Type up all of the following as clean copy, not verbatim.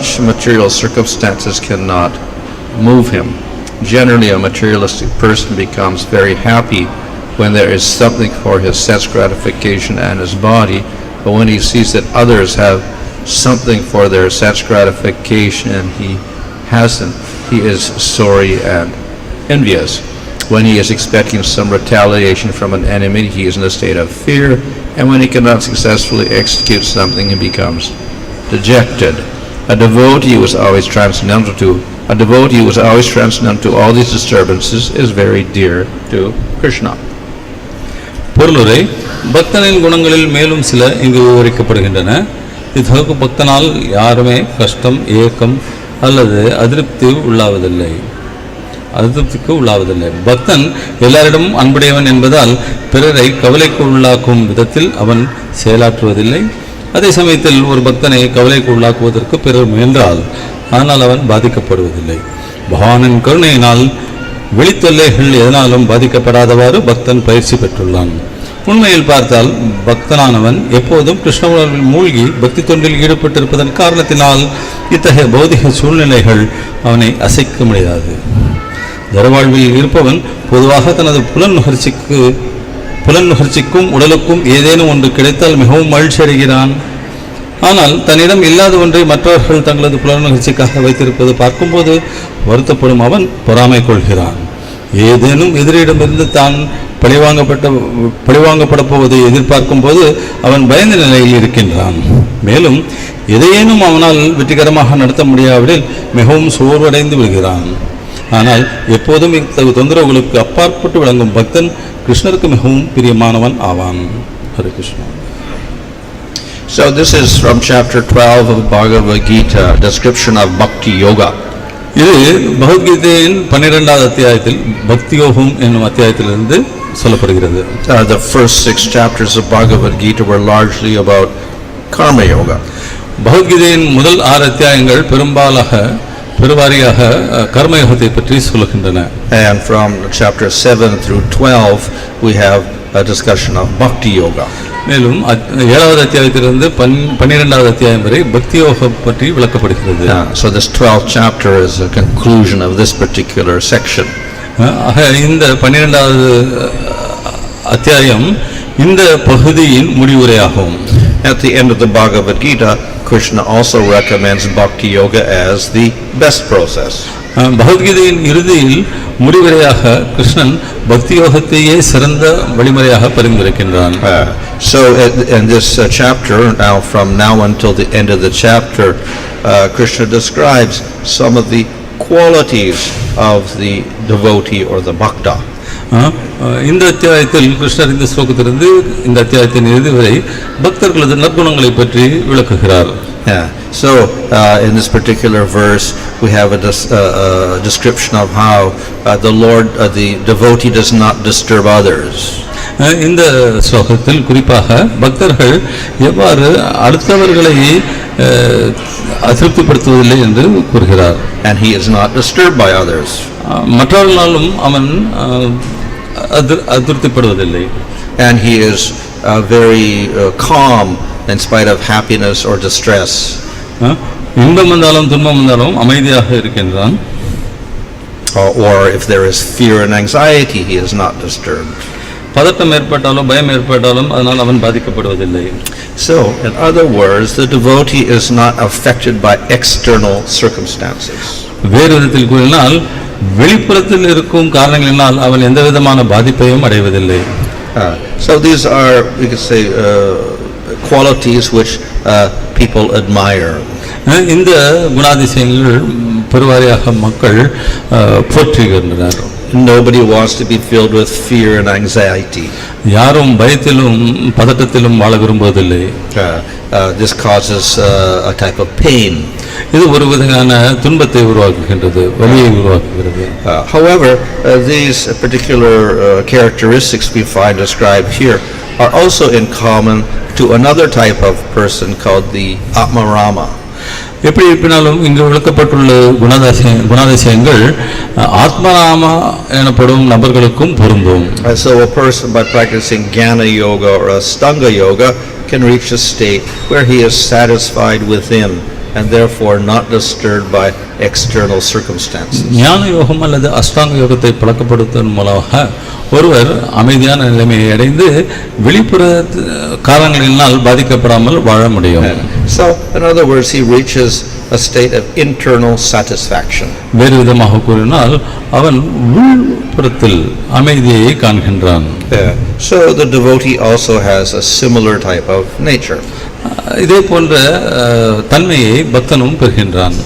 much material circumstances cannot move him. Generally, a materialistic person becomes very happy when there is something for his sense gratification and his body, but when he sees that others have something for their sense gratification and he hasn't, he is sorry and envious. When he is expecting some retaliation from an enemy, he is in a state of fear, and when he cannot successfully execute something, he becomes dejected. A devotee who is always transcendental to all these disturbances is very dear to Krishna. பொருளுரை பக்தனின் குணங்களில் மேலும் சில இங்கு விவரிக்கப்படுகின்றன. இதற்கு பக்தனால் யாருமே கஷ்டம், ஏக்கம் அல்லது அதிருப்திக்கு உள்ளாவதில்லை. பக்தன் எல்லாரிடமும் அன்புடையவன் என்பதால் பிறரை கவலைக்கு உள்ளாக்கும் விதத்தில் அவன் செயலாற்றுவதில்லை. அதே சமயத்தில் ஒரு பக்தனை கவலைக்கு உள்ளாக்குவதற்கு பிறர் முயன்றால் ஆனால் அவன் பாதிக்கப்படுவதில்லை. பகவானின் கருணையினால் வெளித்தொல்லைகள் எதனாலும் பாதிக்கப்படாதவாறு பக்தன் பயிற்சி பெற்றுள்ளான். உண்மையில் பார்த்தால் பக்தனானவன் எப்போதும் கிருஷ்ண உணர்வில் மூழ்கி பக்தி தொண்டில் ஈடுபட்டிருப்பதன் காரணத்தினால் இத்தகைய பௌதிக சூழ்நிலைகள் அவனை அசைக்க முடியாது. தரவாழ்வில் இருப்பவன் பொதுவாக தனது புலன் நுகர்ச்சிக்கும் உடலுக்கும் ஏதேனும் ஒன்று கிடைத்தால் மிகவும் மகிழ்ச்சி அடைகிறான். ஆனால் தன்னிடம் இல்லாத ஒன்றை மற்றவர்கள் தங்களது புலன் நுகர்ச்சிக்காக வைத்திருப்பது பார்க்கும்போது வருத்தப்படும் அவன் பொறாமை கொள்கிறான். ஏதேனும் எதிரிடமிருந்து தான் பழிவாங்கப்பட போவதை எதிர்பார்க்கும் போது அவன் பயந்த நிலையில் இருக்கின்றான். மேலும் எதையேனும் அவனால் வெற்றிகரமாக நடத்த முடியாவிடில் மிகவும் சோர்வடைந்து விடுகிறான். ஆனால் எப்போதும் இத்தகைய தொந்தரவுகளுக்கு அப்பாற்பட்டு விளங்கும் பக்தன் கிருஷ்ணருக்கு மிகவும் பிரியமானவன் ஆவான். Hare Krishna. So this is from chapter 12 of Bhagavad Gita, description of bhakti yoga. இது பகவத்கீதையின் 12வது அத்தியாயத்தில் பக்தி யோகம் என்னும் அத்தியாயத்திலிருந்து சொல்லப்படுகிறது. The first 6 chapters of Bhagavad Gita were largely about karma yoga. பகவத்கீதையின் முதல் 6 அத்தியாயங்கள் பெருவாரியாக கர்மயோகத்தை பற்றி சொல்லுகின்றன. And from chapter 7 through 12 we have a discussion of bhakti yoga. மேலும் 7வது அத்தியாயத்திலிருந்து 12வது அத்தியாயம் வரை பக்தி யோகம் பற்றி விளக்கப்படுகிறது. So this 12th chapter is a conclusion of this particular section. இந்த 12வது அத்தியாயம் இந்த பகுதியின் முடிவுரையாகும். At the end of the Bhagavad Gita, Krishna also recommends bhakti yoga as the best process. பகவத்கீதையின் இறுதியில் முடிவுரையாக கிருஷ்ணன் பக்தி யோகத்தையே சிறந்த வழிமுறையாக பரிந்துரைக்கின்றான். So in this chapter, from now until the end of the chapter, Krishna describes some of the qualities of the devotee or the bhakta. இந்த அத்தியாயத்தில் கிருஷ்ணர் இந்த ஸ்லோகத்திலிருந்து இந்த அத்தியாயத்தின் இறுதி வரை பக்தர்களது நற்குணங்களை பற்றி விளக்குகிறார். So in this particular verse we have a description of how the devotee does not disturb others. இந்த ஸ்லோகத்தில் குறிப்பாக பக்தர்கள் எவ்வாறு அடுத்தவர்களை அதிருப்திப்படுத்துவதில்லை என்று கூறுகிறார். And he is not disturbed by others. மற்றவர்களாலும் அவன் அதிருப்திப்படுவதில்லை. And he is very calm in spite of happiness or distress. இன்பம் வந்தாலும் துன்பம் வந்தாலும் அமைதியாக இருக்கின்றான். Or if there is fear and anxiety, he is not disturbed. பதட்டம் ஏற்பட்டாலும் பயம் ஏற்பட்டாலும் அதனால் அவன் பாதிக்கப்படுவதில்லை. So in other words, the devotee is not affected by external circumstances. வேறு விதத்தில் கூறினால் வெளிப்புறத்தில் இருக்கும் காரணங்களினால் அவன் எந்த விதமான பாதிப்பையும் அடைவதில்லை. So these are, we could say, qualities which people admire. இந்த குணாதிசயங்கள் பெருவாரியாக மக்கள் போற்றுகின்றனர். Nobody wants to be filled with fear and anxiety. யாரும் பயத்திலும் பதட்டத்திலும் வாழ விரும்புவதில்லை. This causes a type of pain. இது ஒரு விதமான துன்பத்தை உருவாக்குகின்றது, வலியை உருவாக்குகிறது. However, these particular characteristics we find described here are also in common to another type of person called the Atmarama. எப்படி இருப்பினாலும் இங்கு விளக்கப்பட்டுள்ள குணாதிசயங்கள் ஆத்மராமா எனப்படும் நபர்களுக்கும் பொருந்தும். So a person by practicing Jnana Yoga or Astanga Yoga can reach a state where he is satisfied within and therefore not disturbed by external circumstances. ஞான யோகம் அல்லது அஷ்டாங்க யோகத்தை பழக்கப்படுத்துவதன் மூலமாக ஒருவர் அமைதியான நிலைமையை அடைந்து வெளிப்புற காரணங்களினால் பாதிக்கப்படாமல் வாழ முடியும். So in other words, he reaches a state of internal satisfaction. வேறு விதமாக கூறினால் அவன் உள்புறத்தில் அமைதியை காண்கின்றான். So the devotee also has a similar type of nature. இதே போன்ற தன்மையை பக்தனும் பெறுகின்றான்.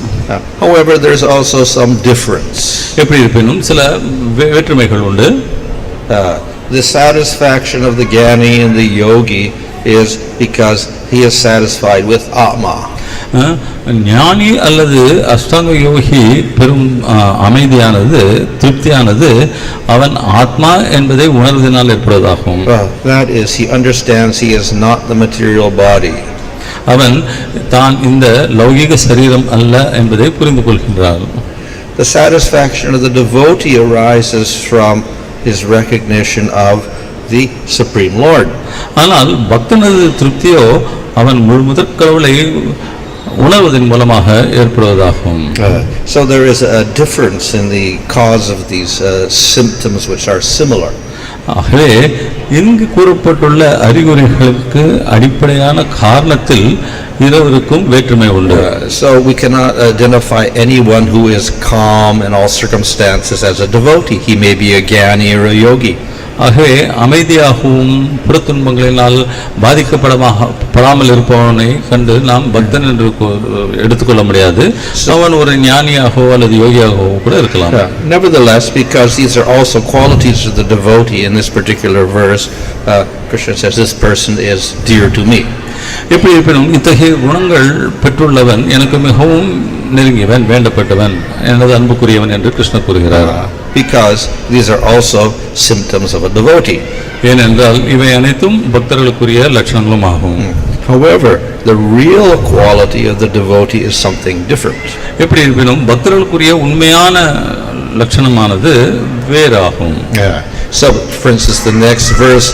However, there's also some difference. எப்படி இருப்பினும் சில வேற்றுமைகள் உண்டு. The satisfaction of the jnani and the yogi is because he is satisfied with Atma. ஞானி அல்லது அஷ்டாங்க யோகி பெரும் அமைதியானது திருப்தியானது அவன் ஆத்மா என்பதை உணர்வதனால் ஏற்படுவதாகும். That is, he understands he is not the material body. அவன் தான் இந்த லௌகிக சரீரம் அல்ல என்பதை புரிந்து கொள்கின்றான். The satisfaction of the devotee arises from his recognition of the Supreme Lord. ஆனால் பக்தனது திருப்தியோ அவன் முழுமுதற் கடவுளை உணர்வதன் மூலமாக ஏற்படுவதாகும். So there is a difference in the cause of these symptoms which are similar. ஆகவே இங்கு கூறப்பட்டுள்ள அறிகுறிகளுக்கு அடிப்படையான காரணத்தில் இருவருக்கும் வேற்றுமை உண்டு. So we cannot identify anyone who is calm in all circumstances as a devotee. He may be a jnani or a yogi. ஆகவே அமைதியாகவும் புறத்துன்பங்களினால் பாதிக்கப்படாமல் இருப்பவனை கண்டு நாம் பக்தன் என்று எடுத்துக்கொள்ள முடியாது. அவன் ஒரு ஞானியாகவோ அல்லது யோகியாகவோ கூட இருக்கலாம். Nevertheless, because these are also qualities of the devotee in this particular verse, Krishna says this person is dear to me. எப்படி இருப்பினும் இத்தகைய குணங்கள் பெற்றுள்ளவன் எனக்கு மிகவும் நெருங்கியவன், வேண்டப்பட்டவன், எனது அன்புக்குரியவன் என்று கிருஷ்ணர் கூறுகிறார். Because these are also symptoms of a devotee. ஏனென்றால் இவை அனைத்தும் பக்தர்களுக்குரிய லட்சணங்களும் ஆகும். However, the real quality of the devotee is something different. எப்படி இருப்பினும் பக்தர்களுக்குரிய உண்மையான லட்சணமானது வேறாகும். So, for instance, the next verse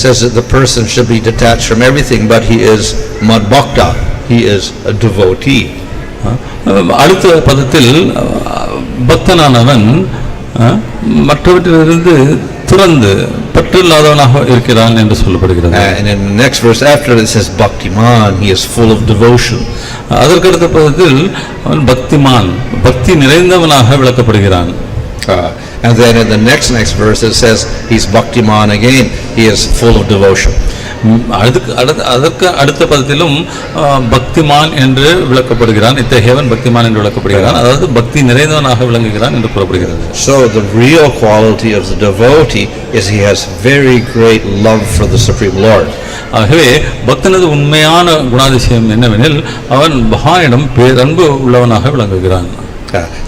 says that the person should be detached from everything, but he is madbhakta, he is a devotee. அடுத்த பதத்தில் பக்தனானவன் மற்றவற்றிலிருந்து துறந்து பற்றில்லாதவனாக இருக்கிறான் என்று சொல்லப்படுகிறது. And in the next verse after it says bhaktiman, he is full of devotion. அதற்கடுத்த பதத்தில் அவன் பக்திமான், பக்தி நிறைந்தவனாக விளக்கப்படுகிறான். And then in the next verse it says he's bhaktiman again, he is full of devotion. அதற்கு அடுத்த பதத்திலும் பக்திமான் என்று விளக்கப்படுகிறான். இத்தகையவன் பக்திமான் என்று விளக்கப்படுகிறான், அதாவது பக்தி நிறைந்தவனாக விளங்குகிறான் என்று கூறப்படுகிறது. So the real quality of the devotee is he has very great love for the Supreme Lord. ஆகவே பக்தனது உண்மையான குணாதிசயம் என்னவெனில் அவன் பகவானிடம் பேரன்பு உள்ளவனாக விளங்குகிறான்.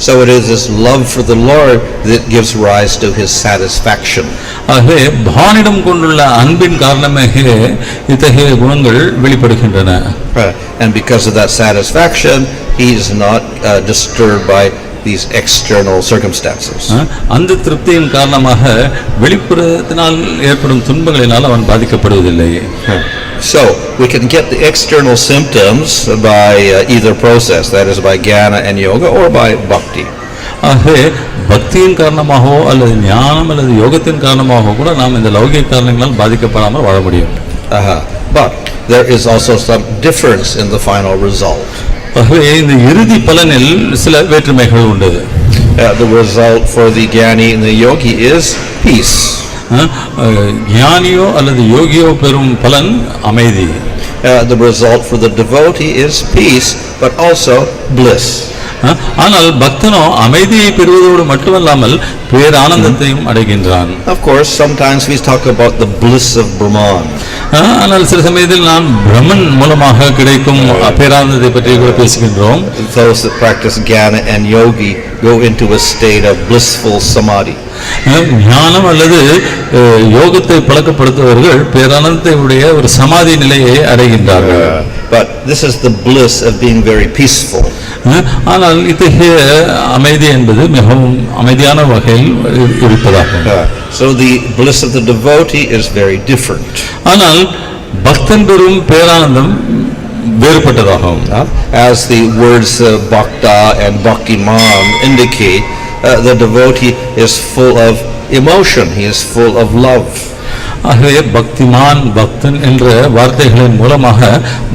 So it is this love for the Lord that gives rise to his satisfaction. ஆகவே பகவானிடம் கொண்டுள்ள அன்பின் காரணமாக இத்தகைய குணங்கள் வெளிப்படுகின்றன. And because of that satisfaction, he is not disturbed by these external circumstances. அந்த திருப்தியின் காரணமாக வெளிப்புறத்தினால் ஏற்படும் துன்பங்களினால் அவன் பாதிக்கப்படுவதில்லை. So we can get the external symptoms by either process, that is by jnana and yoga or by bhakti. ஆகவே பக்தியின் காரணமாகவோ அல்லது ஞானம் அல்லது யோகத்தின் காரணமாகவோ கூட நாம் இந்த லௌகிக காரணங்களால் பாதிக்கப்படாமல் வாழ முடியும். But there is also some difference in the final result. ஆகவே இந்த இறுதி பலனில் சில வேற்றுமைகள் உண்டு. The result for the jnani and the yogi is peace. ஞானியோ அல்லது யோகியோ பெறும் பலன் அமைதி. The result for the devotee is peace, but also bliss. ஆனால் பக்தனோ அமைதியை பெறுவதோடு மட்டுமல்லாமல் பேரானந்தத்தையும் அடைகின்றான். Of course, sometimes we talk about the bliss of Brahman. ஆனால் சில சமயத்தில் நாம் பிரம்மன் மூலமாக கிடைக்கும் பேரானந்தத்தை பற்றி கூட பேசுகின்றோம். Those that practice jnana and yogi go into a state of blissful samadhi. ஞானம் அல்லது யோகத்தை பழக்கப்படுத்துபவர்கள் பேரானந்தத்தை உடைய ஒரு சமாதி நிலையை அடைகின்றார்கள். But this is the bliss of being very peaceful. ஆனால் இத்தகைய அமைதி என்பது மிகவும் அமைதியான வகையில் இருப்பதாகும். So the bliss of the devotee is very different. ஆனால் பக்தன் பெறும் பேரானந்தம் வேறுபட்டதாகும். As the words bhakta and bhaktiman indicate, the devotee is full of emotion, he is full of love. ஆகவே பக்திமான் பக்தன் என்ற வார்த்தைகளின் மூலமாக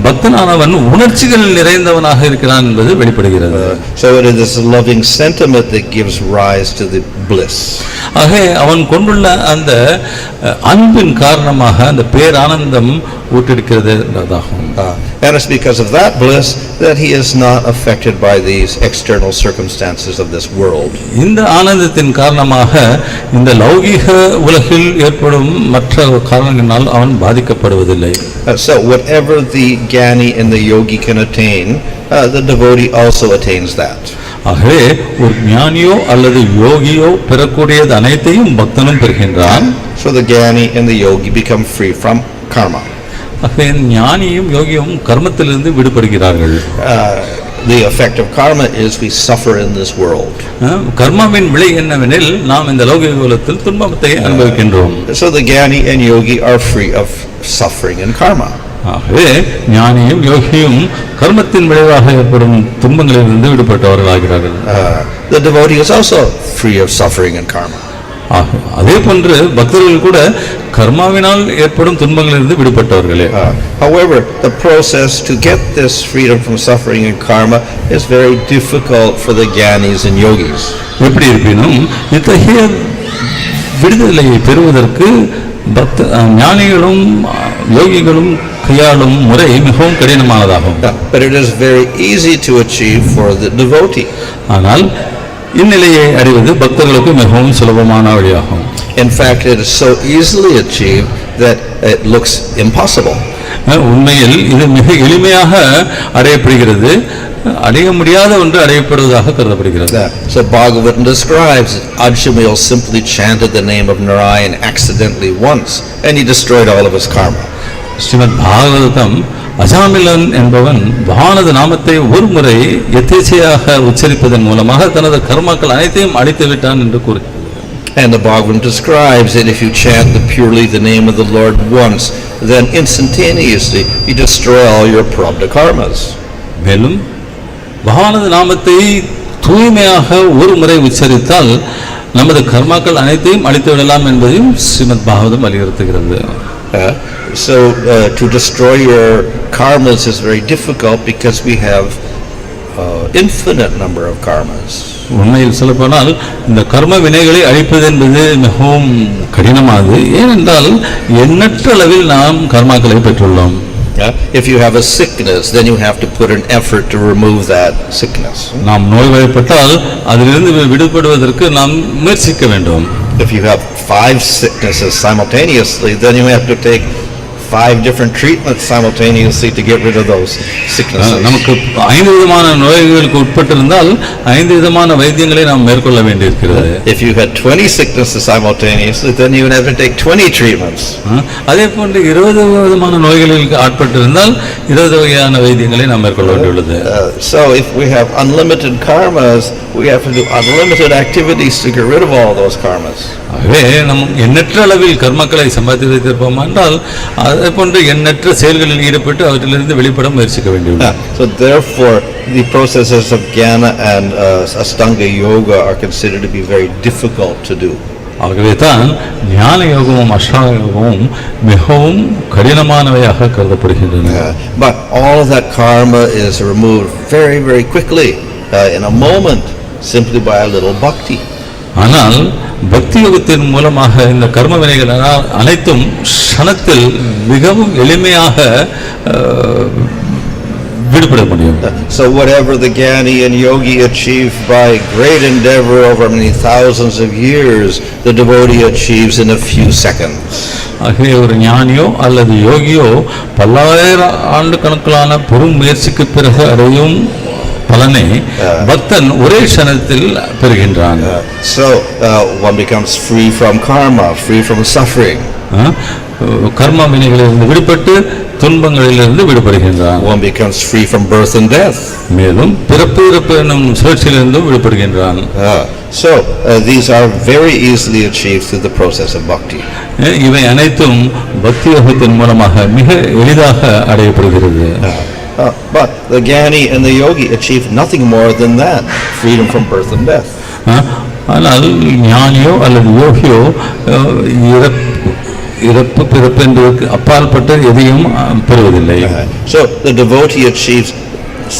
பக்தனானவன் உணர்ச்சிகள் நிறைந்தவனாக இருக்கிறான் என்பது வெளிப்படுகிறது. So it is this loving sentiment that gives rise to the bliss. ஆகவே அவன் கொண்டுள்ள அந்த அன்பின் காரணமாக அந்த பேரானந்தம் ஊட்டெடுக்கிறது என்பதாகும். And it's because of that bliss that he is not affected by these external circumstances of this world. இந்த ஆனந்தத்தின் காரணமாக இந்த லௌகிக உலகில் ஏற்படும் மற்ற காரணங்களால் அவன் பாதிக்கப்படுவதில்லை. So whatever the jnani and the yogi can attain, the devotee also attains that. ஆகவே ஒரு ஞானியோ அல்லது யோகியோ பெறக்கூடியது அனைத்தையும் பக்தனும் பெறுகின்றான். So the jnani and the yogi become free from karma. ஆகவே ஞானியும் யோகியும் கர்மத்திலிருந்து விடுபடுகிறார்கள். The effect of karma is we suffer in this world. கர்மாவின் விளை என்னவெனில் நாம் இந்த லௌகிக உலகத்தில் துன்பத்தை அனுபவிக்கின்றோம். So the jnani and yogi are free of suffering in karma. ஆகவே ஞானியும் யோகியும் கர்மத்தின் விளைவாக ஏற்படும் துன்பங்களிலிருந்து விடுபட்டவர்களாகிறார்கள். The devotee is also free of suffering in karma. அதே போன்று பக்தர்கள் கூட கர்மாவினால் ஏற்படும் துன்பங்களிலிருந்து விடுபட்டவர்களே. However, the process to get this freedom from suffering and karma is very difficult for the jnanis and yogis. எப்படி இருப்பினும் இத்தகைய விடுதலையை பெறுவதற்கு ஞானிகளும் யோகிகளும் கையாளும் முறை மிகவும் கடினமானதாகும். But it is very easy to achieve for the devotee. ஆனால் இந்நிலையை அறிவது பக்தர்களுக்கு மிகவும் சுலபமான வழியாகும். In fact, it is so easily achieved that it looks impossible. உண்மையில் இது மிக எளிமையாக அடையப்படுகிறது, அடைய முடியாத ஒன்று அடையப்படுவதாக கருதப்படுகிறது. So Bhagavatam describes Ajamil simply chanted the name of Narayan accidentally once and he destroyed all of his karma. Srimad Bhagavatam அஜாமிலன் என்பவன் பகவானது நாமத்தை ஒரு முறை எதேச்சையாக உச்சரிப்பதன் மூலமாக தனது கர்மாக்கள் அனைத்தையும் அழித்து விட்டான் என்று கூறுகிறது. And the Bhagavatam describes that if you chant purely the name of the Lord once, then instantaneously you destroy all your prarabdha karmas. மேலும் பகவானது நாமத்தை தூய்மையாக ஒரு முறை உச்சரித்தால் நமது கர்மாக்கள் அனைத்தையும் அழித்து விடலாம் என்பதையும் ஸ்ரீமத் பாகவதம் வலியுறுத்துகிறது. So to destroy your karmas is very difficult because we have infinite number of karmas. உண்மையில் சொல்லப்போனால் இந்த கர்ம வினைகளை அழிப்பது என்பது மிகவும் கடினமானது. ஏனென்றால் எண்ணற்ற அளவில் நாம் கர்மாக்களை பெற்றுள்ளோம். If you have a sickness, then you have to put an effort to remove that sickness. நாம் நோய்வாய்ப்பட்டால் அதிலிருந்து விடுபடுவதற்கு நாம் முயற்சிக்க வேண்டும். If you have 5 sicknesses simultaneously, then you have to take 5 different treatments simultaneously to get rid of those sicknesses. நமக்கு 5 விதமான நோய்களுக்கு உட்பட்டிருந்தால் 5 விதமான வைத்தியங்களை நாம் மேற்கொள்ள வேண்டியிருக்கிறது. If you had 20 sicknesses simultaneously, then you would have to take 20 treatments. அதே போன்று 20 விதமான நோய்களுக்கு ஆட்பட்டிருந்தால் 20 வகையான வைத்தியங்களை நாம் மேற்கொள்ள வேண்டியுள்ளது. So if we have unlimited karmas, we have to do unlimited activities to get rid of all those karmas. ஆகவே நம் எண்ணற்ற அளவில் கர்மக்களை சம்பாதித்து வைத்திருப்போம் என்றால் அதே போன்று எண்ணற்ற செயல்களில் ஈடுபட்டு அவற்றிலிருந்து வெளிப்பட முயற்சிக்க வேண்டியுள்ளது. So therefore the processes of jnana and ashtanga yoga are considered to be very difficult to do. ஆகவே தான் ஞான யோகமும் அஷ்டாங்க யோகமும் மிகவும் கடினமானவையாக கருதப்படுகின்றன. But all of that karma is removed very very quickly in a moment simply by a little bhakti. ஆனால் பக்தி யோகத்தின் மூலமாக இந்த கர்ம வினைகள் அனைத்தும் க்ஷணத்தில் மிகவும் எளிமையாக விடுபட முடியும். So whatever the jnani and yogi achieve by great endeavor over many thousands of years, the devotee achieves in a few seconds. ஆகவே ஒரு ஞானியோ அல்லது யோகியோ பல்லாயிரம் ஆண்டு கணக்கிலான பெரும் முயற்சிக்கு பிறகு அடையும் பலனை பக்தன் ஒரே க்ஷணத்தில் பெறுகின்றான். So one becomes free from karma, free from suffering. கர்ம வினைகளிலிருந்து விடுபட்டு துன்பங்களிலிருந்து விடுபடுகின்றான். One becomes free from birth and death. மேலும் பிறப்பு இறப்பு என்னும் சுழற்சியிலிருந்து விடுபடுகின்றான். So these are very easily achieved through the process of bhakti. இவை அனைத்தும் பக்தி யோகத்தின் மூலமாக மிக எளிதாக அடையப்படுகிறது. But the Jnani and the Yogi achieve nothing more than that, freedom from birth and death. ஆனால் ஞானியோ அல்லது யோகியோ இறப்பு பிறப்பு என்பதற்கு அப்பாற்பட்ட எதையும் பெறுவதில்லை. So the devotee achieves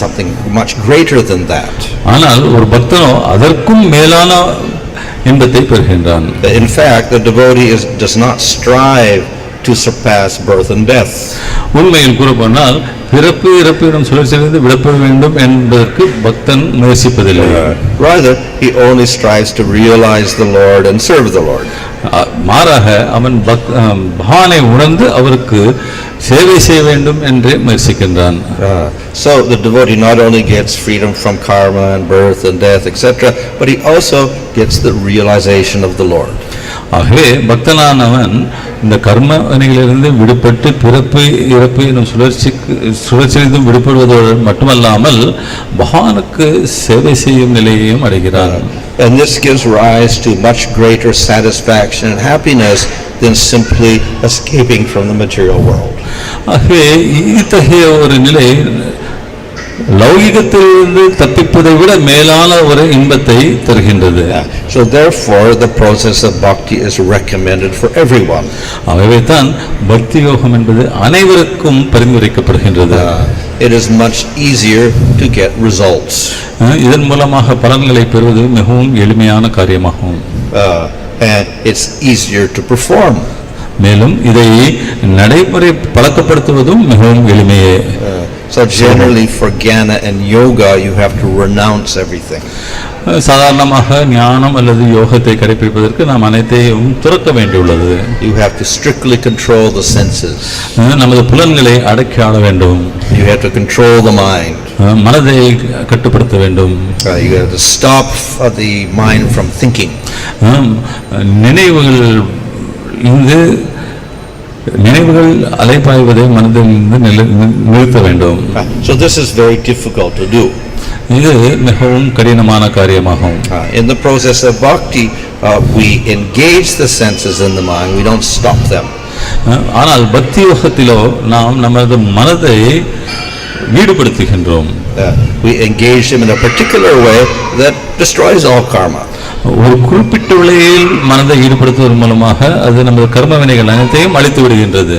something much greater than that. ஆனால் ஒரு பக்தனோ அதற்கும் மேலான இன்பத்தை பெறுகின்றான். In fact, the devotee does not strive to surpass birth and death. உண்மையில் கூறப்போனால் பிறப்பு இறப்பிடம் சுழற்சியிலிருந்து விடுபட வேண்டும் என்பதற்கு பக்தன் முயற்சிப்பதில்லை. Rather, he only strives to realize the Lord and serve the Lord. மாறாக அவன் பகவானை உணர்ந்து அவருக்கு சேவை செய்ய வேண்டும் என்றே முயற்சிக்கின்றான். So the devotee not only gets freedom from karma and birth and death, etc., but he also gets the realization of the Lord. ஆகவே பக்தனானவன் இந்த கர்ம வினைகளிலிருந்து விடுபட்டு பிறப்பு இறப்பு எனும் சுழற்சியிலிருந்து விடுபடுவதோடு மட்டுமல்லாமல் பகவானுக்கு சேவை செய்யும் நிலையையும் அடைகிறான். And this gives rise to much greater satisfaction and happiness than simply escaping from the material world. ஆகவே இத்தகைய ஒரு நிலை லௌகிகத்திலிருந்து தப்பிப்பதை விட மேலான ஒரு இன்பத்தை தருகின்றது. So therefore the process of bhakti is recommended for everyone. ஆகவே தான் பக்தி யோகம் என்பது அனைவருக்கும் பரிந்துரைக்கப்படுகின்றது. It is much easier to get results. இதன் மூலமாக பலன்களை பெறுவது மிகவும் எளிமையான காரியமாகும். And it's easier to perform. மேலும் இதை நடைமுறை பழக்கப்படுத்துவதும் மிகவும் எளிமையே. So generally for jnana and yoga you have to renounce everything. சாதாரணமாக ஞானம் அல்லது யோகத்தை கடைபிடிப்பதற்கு நாம் அனைத்தையும் துறக்க வேண்டியுள்ளது. You have to strictly control the senses. நமது புலன்களை அடக்கி ஆள வேண்டும். You have to control the mind. மனதை கட்டுப்படுத்த வேண்டும். You have to stop the mind from thinking. நினைவுகள் அலைபாய்வதை மனதில் நிறுத்த வேண்டும். So this is very difficult to do. இது மிகவும் கடினமான காரியமாகும். In the process of bhakti we engage the senses in the mind, we don't stop them. ஆனால் பக்தி யோகத்திலோ நாம் நமது மனதை ஈடுபடுத்துகின்றோம். We engage them in a particular way that destroys all karma. ஒரு குறிப்பிட்ட வழியில் மனதை ஈடுபடுத்துவதன் மூலமாக அது நமது கர்ம வினைகள் அனைத்தையும் அழித்து விடுகின்றது.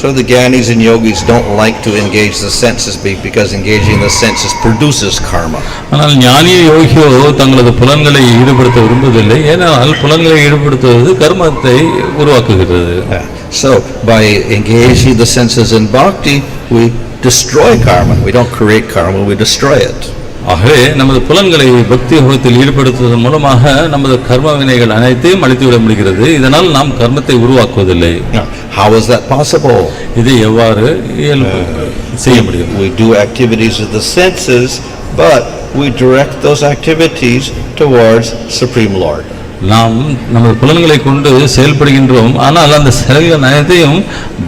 So the jnanis and yogis don't like to engage the senses because engaging the senses produces karma. ஆனால் ஞானி யோகியோ தங்களது புலன்களை ஈடுபடுத்த விரும்புவதில்லை, ஏனென்றால் புலன்களை ஈடுபடுத்துவது கர்மத்தை உருவாக்குகிறது. So by engaging the senses in bhakti we destroy karma. We don't create karma, we destroy it. ஆகவே நமது புலன்களை பக்தி யோகத்தில் ஈடுபடுத்துவதன் மூலமாக நமது கர்ம வினைகள் அனைத்தையும் அழித்துவிட முடிகிறது. இதனால் நாம் கர்மத்தை உருவாக்குவதில்லை. How is that possible? இதை எவ்வாறு செய்ய முடியும்? We do activities of the senses, but we direct those activities towards Supreme Lord. நாம் நமது புலன்களை கொண்டு செயல்படுகின்றோம், ஆனால் அந்த செயல்கள் அனைத்தையும்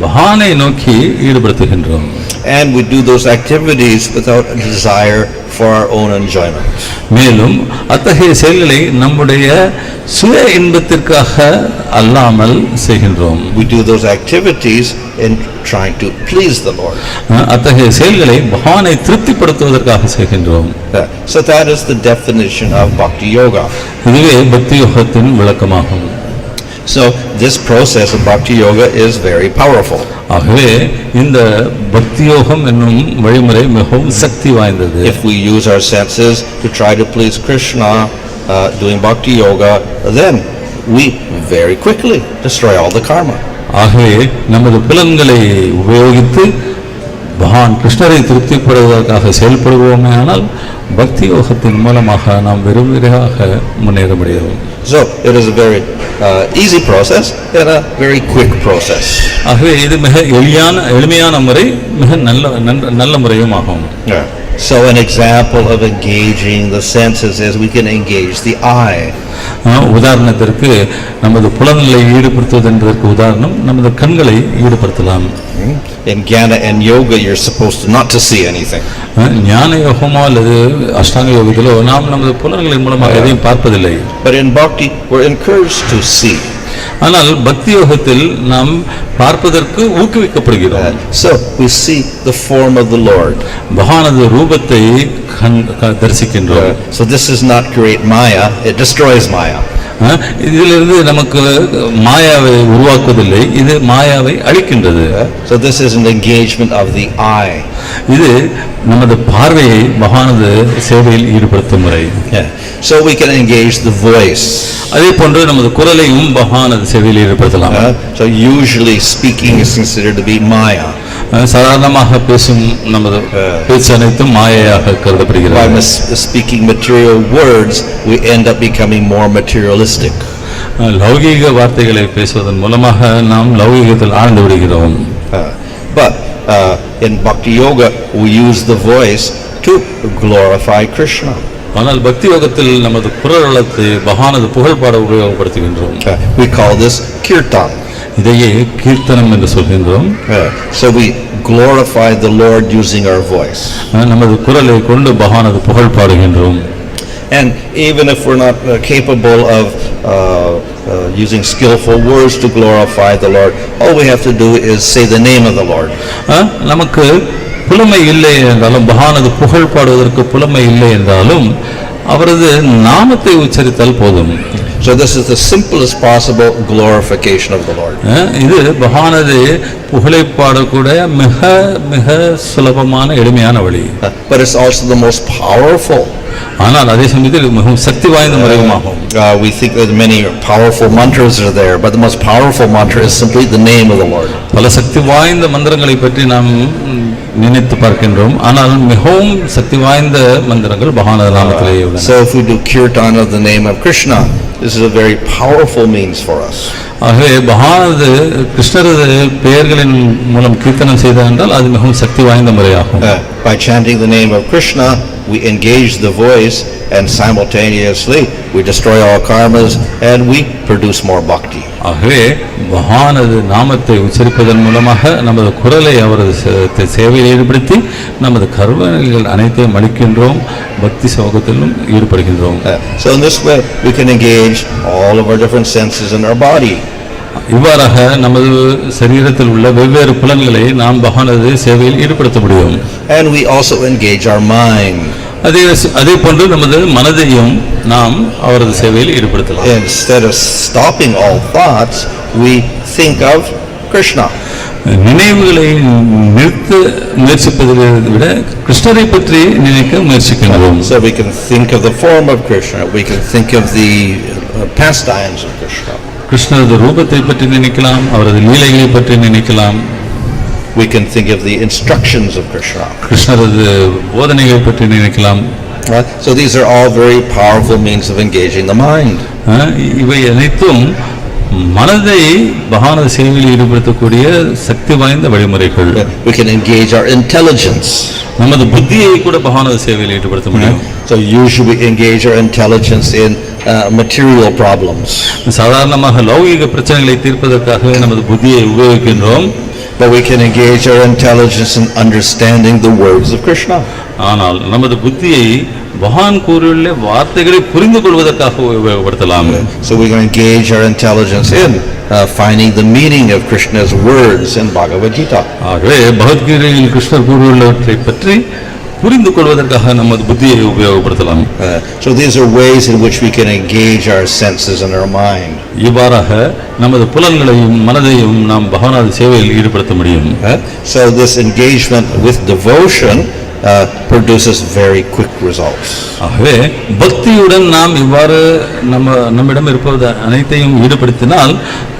பகவானை நோக்கி ஈடுபடுத்துகின்றோம். And we do those activities without a desire for our own enjoyment. மேலும் அத்தகைய செயல்களை நம்முடைய சுய இன்பத்திற்காக அல்லாமல் செய்கின்றோம். We do those activities in trying to please the Lord. அத்தகைய செயல்களை பகவானை திருப்திப்படுத்துவதற்காக செய்கின்றோம். So that is the definition of bhakti yoga. இதுவே பக்தி யோகத்தின் விளக்கமாகும். So this process of bhakti yoga is very powerful. ஆகவே இந்த பக்தி யோகம் என்னும் வழிமுறை மிகவும் சக்தி வாய்ந்தது. If we use our senses to try to please Krishna doing bhakti yoga, then we very quickly destroy all the karma. ஆகவே நமது புலன்களை உபயோகித்து பகவான் கிருஷ்ணரை திருப்திப்படுவதற்காக செயல்படுவோமேயானால் பக்தி யோகத்தின் மூலமாக நாம் விரைவாக முன்னேற முடியும். So it is a very easy process and a very quick process. ஆகவே இது மிக எளிமையான முறை, மிக நல்ல முறையும் ஆகும். So an example of engaging the senses is we can engage the eye. உதாரணத்திற்கு நமது புலன்களை ஈடுபடுத்துவது என்பதற்கு உதாரணம் நமது கண்களை ஈடுபடுத்தலாம். In jnana and yoga you're supposed to not to see anything. ஞான யோகமோ அல்லது அஷ்டாங்க யோகத்திலோ நாம் நமது புலன்களின் மூலமாக எதையும் பார்ப்பதில்லை. But in bhakti we're encouraged to see. ஆனால் பக்தி யோகத்தில் நாம் பார்ப்பதற்கு ஊக்குவிக்கப்படுகிறோம். So we see the form of the Lord. பகவானது ரூபத்தை தரிசிக்கின்றோம். So this is not create Maya, it destroys Maya. இதிலிருந்து நமக்கு மாயாவை உருவாக்குவதில்லை, இது மாயாவை அழிக்கின்றது. So this is an engagement of the eye. இது நமது பார்வையை பகவானது சேவையில் ஈடுபடுத்தும் முறை. So we can engage the voice. அதே போன்று நமது குரலையும் பகவானது சேவையில் ஈடுபடுத்தலாம். So usually speaking is considered to be Maya. சாதாரணமாக பேசும் நமது பேச்சு அனைத்தும் மாயையாக கருதப்படுகிறது. By speaking material words, we end up becoming more materialistic. லௌகீக வார்த்தைகளை பேசுவதன் மூலமாக நாம் லௌகீகத்தில் ஆழ்ந்து விடுகிறோம். But in Bhakti Yoga, we use the voice to glorify Krishna. ஆனால் பக்தி யோகத்தில் நமது குரல் வளத்தை பகவானது புகழ்பாட உபயோகப்படுத்துகின்றோம். We call this kirtan. இதையே கீர்த்தனம் என்று சொல்கின்றோம். So we glorify the Lord using our voice. நமது குரலை கொண்டு பகவானது புகழ் பாடுகின்றோம். And even if we're not capable of using skillful words to glorify the Lord, all we have to do is say the name of the Lord. நமக்கு புலமை இல்லை என்றாலும் பகவானது புகழ் பாடுவதற்கு புலமை இல்லை என்றாலும் அவரது நாமத்தை உச்சரித்தால் போதும். So this is the simplest possible glorification of the Lord. இது பகவானது புகழை பாடக்கூடிய மிக மிக சுலபமான எளிமையான வழி. But it's also the most powerful. ஆனால் அதே சமயத்தில் மிகவும் சக்தி வாய்ந்த முறையுமாகும். We think that many powerful mantras are there, but the most powerful mantra is simply the name of the Lord. பல சக்தி வாய்ந்த மந்திரங்களை பற்றி நாம் நினைத்து பார்க்கின்றோம், ஆனால் மிகவும் சக்தி வாய்ந்த மந்திரங்கள் பகவானது நாமத்திலேயே உள்ளன. So if we do kirtan of the name of Krishna, this is a very powerful means for us. ஆகவே பகவானது கிருஷ்ணரது பெயர்களின் மூலம் கீர்த்தனம் செய்தார் என்றால் அது மிகவும் சக்தி வாய்ந்த முறையாகும். By chanting the name of Krishna, we engage the voice and simultaneously we destroy all karmas and we produce more bhakti. ஆகவே பகவானது நாமத்தை உச்சரிப்பதன் மூலமாக நமது குரலை அவரது சேவையில் ஈடுபடுத்தி நமது கர்மங்கள் அனைத்தையும் அளிக்கின்றோம், பக்தி சோகத்திலும் ஈடுபடுகின்றோம். So in this way we can engage all of our different senses in our body. இவ்வாறாக நமது சரீரத்தில் உள்ள வெவ்வேறு புலன்களை நாம் பகவானது சேவையில் ஈடுபடுத்த முடியும். And we also engage our mind. அதே போன்று நமது மனதையும் நாம் அவரது சேவையில் ஈடுபடுத்தலாம். Instead of stopping all thoughts, we think of Krishna. நினைவுகளை நிறுத்த முயற்சிப்பதை விட கிருஷ்ணரை பற்றி நினைக்க முயற்சிக்கின்றோம். So we can think of the form of Krishna, we can think of the pastimes of Krishna. கிருஷ்ணரது ரூபத்தை பற்றி நினைக்கலாம், அவரது லீலைகளை பற்றி நினைக்கலாம். We can think of the instructions of Krishna. கிருஷ்ணரது போதனைகளை பற்றி நினைக்கலாம். So these are all very powerful means of engaging the mind. இவை அனைத்தும் மனதை பகவானது சேவையில் ஈடுபடுத்தக்கூடிய சக்தி வாய்ந்த வழிமுறைகள். We can engage our intelligence. நமது புத்தியை கூட பகவானது சேவையில் ஈடுபடுத்த முடியும். So usually we engage our intelligence in material problems. சாதாரணமாக லௌகிக பிரச்சனைகளை தீர்ப்பதற்காக நமது புத்தியை உபயோகிக்கின்றோம். But we can engage our intelligence in understanding the words of Krishna. ஆனால் நமது புத்தியை பகவான் கூறியுள்ள வார்த்தைகளை புரிந்து கொள்வதற்காக உபயோகப்படுத்தலாம். So we can engage our intelligence in finding the meaning of Krishna's words in Bhagavad Gita. ஆகவே பகவத்கீதையில் கிருஷ்ணர் கூறியுள்ளவற்றை பற்றி புரிந்து கொள்வதற்காக நமது புத்தியை உபயோகப்படுத்தலாம். So these are ways in which we can engage our senses and our mind. இவ்வாறாக நமது புலன்களையும் மனதையும் நாம் பகவானது சேவையில் ஈடுபடுத்த முடியும். So this engagement with devotion produces very quick results. ஆகவே பக்தியுடன் நாம் இவ்வாறு நம்மிடம் இருப்பது அனைத்தையும் ஈடுபடுத்தினால்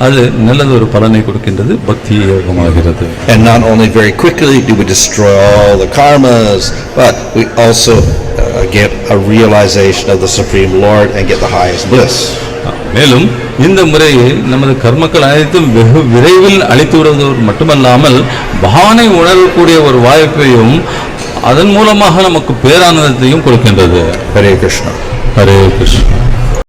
அது நல்லது ஒரு பலனை கொடுக்கின்றது, பக்தி யோகமாகிறது. And not only very quickly do we destroy all the karmas, but we also get a realization of the Supreme Lord and get the highest bliss. மேலும் இந்த முறையை நமது கர்மக்கள் அனைத்தும் வெகு விரைவில் அழித்து விடுவதோடு மட்டுமல்லாமல் பகவானை உணரக்கூடிய ஒரு வாய்ப்பையும் அதன் மூலமாக நமக்கு பேரானந்தத்தையும் கொடுக்கின்றது. Hare Krishna. ஹரே கிருஷ்ணா.